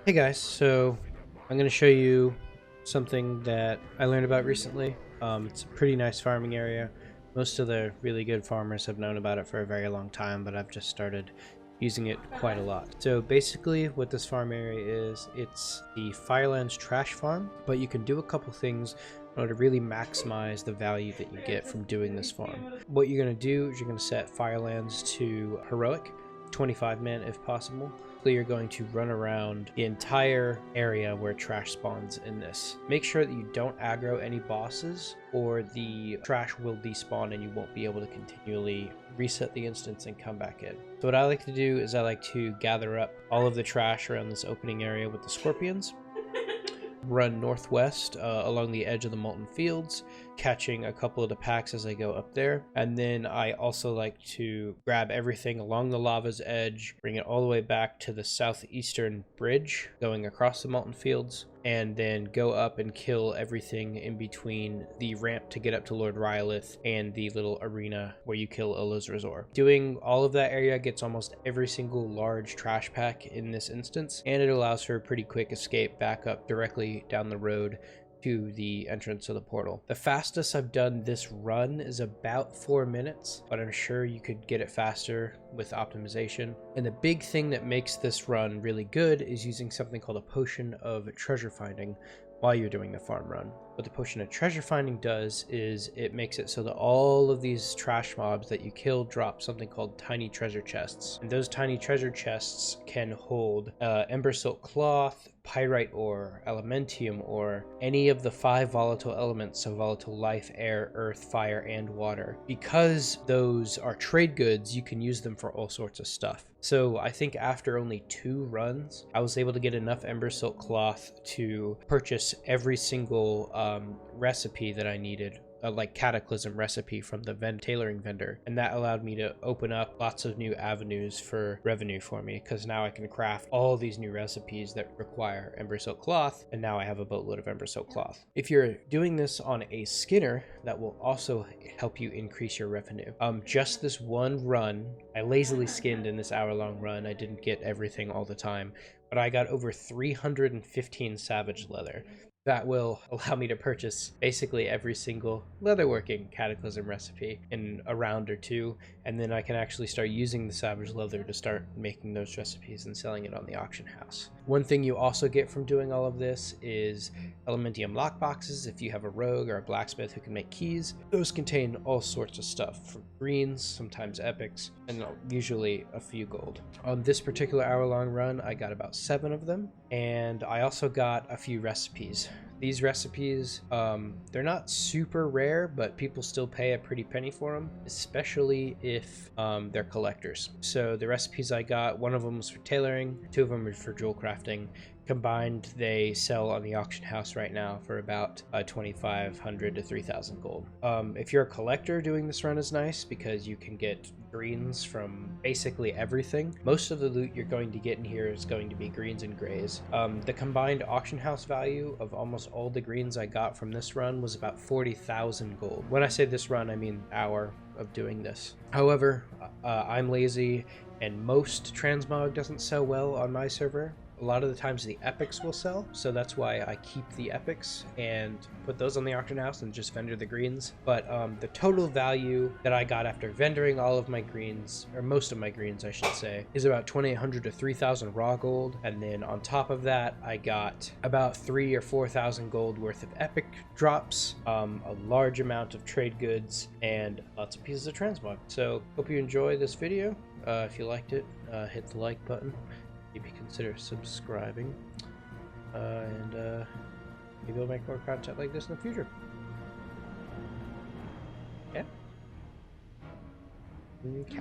Hey guys, so I'm going to show you something that I learned about recently. It's a pretty nice farming area. Most of the really good farmers have known about it for a very long time, but I've just started using it quite a lot. So basically what this farm area is, it's the Firelands trash farm, but you can do a couple things in order to really maximize the value that you get from doing this farm. What you're going to do is you're going to set Firelands to heroic, 25 man if possible. You're going to run around the entire area where trash spawns in this. Make sure that you don't aggro any bosses or the trash will despawn and you won't be able to continually reset the instance and come back in. So what I like to do is I like to gather up all of the trash around this opening area with the scorpions, run northwest along the edge of the molten fields, catching a couple of the packs as I go up there. And then I also like to grab everything along the lava's edge, bring it all the way back to the southeastern bridge going across the molten fields, and then go up and kill everything in between the ramp to get up to Lord Rylith and the little arena where you kill Elizrazor. Doing all of that area gets almost every single large trash pack in this instance, and it allows for a pretty quick escape back up directly down the road to the entrance of the portal. The fastest I've done this run is about 4 minutes, but I'm sure you could get it faster with optimization. And the big thing that makes this run really good is using something called a potion of treasure finding while you're doing the farm run. What the potion of treasure finding does is it makes it so that all of these trash mobs that you kill drop something called tiny treasure chests. And those tiny treasure chests can hold ember silk cloth, pyrite ore, elementium ore, any of the 5 volatile elements, so volatile life, air, earth, fire, and water. Because those are trade goods, you can use them for all sorts of stuff. So I think after only 2 runs, I was able to get enough ember silk cloth to purchase every single recipe that I needed, like cataclysm recipe from the tailoring vendor, and that allowed me to open up lots of new avenues for revenue for me, because now I can craft all these new recipes that require ember silk cloth, and now I have a boatload of ember silk cloth. If you're doing this on a skinner, that will also help you increase your revenue. Just this one run, I lazily skinned in this hour-long run. I didn't get everything all the time, but I got over 315 savage leather. That will allow me to purchase basically every single leatherworking cataclysm recipe in a round or 2, and then I can actually start using the savage leather to start making those recipes and selling it on the auction house. One thing you also get from doing all of this is elementium lockboxes. If you have a rogue or a blacksmith who can make keys, those contain all sorts of stuff, from greens, sometimes epics, and usually a few gold. On this particular hour-long run, I got about 7 of them, and I also got a few recipes. These recipes, they're not super rare, but people still pay a pretty penny for them, especially if they're collectors. So the recipes I got, one of them was for tailoring, 2 of them are for jewel crafting. Combined, they sell on the auction house right now for about 2,500 to 3,000 gold. If you're a collector, doing this run is nice because you can get greens from basically everything. Most of the loot you're going to get in here is going to be greens and grays. The combined auction house value of almost all the greens I got from this run was about 40,000 gold. When I say this run, I mean hour of doing this. However, I'm lazy and most transmog doesn't sell well on my server. A lot of the times the epics will sell, so that's why I keep the epics and put those on the auction house and just vendor the greens. But the total value that I got after vendoring all of my greens, or most of my greens I should say, is about 2,800 to 3,000 raw gold, and then on top of that I got about 3,000 or 4,000 gold worth of epic drops, a large amount of trade goods, and lots of pieces of transmog. So hope you enjoy this video. If you liked it, hit the like button. Maybe consider subscribing, and maybe I'll make more content like this in the future. Yeah? Okay.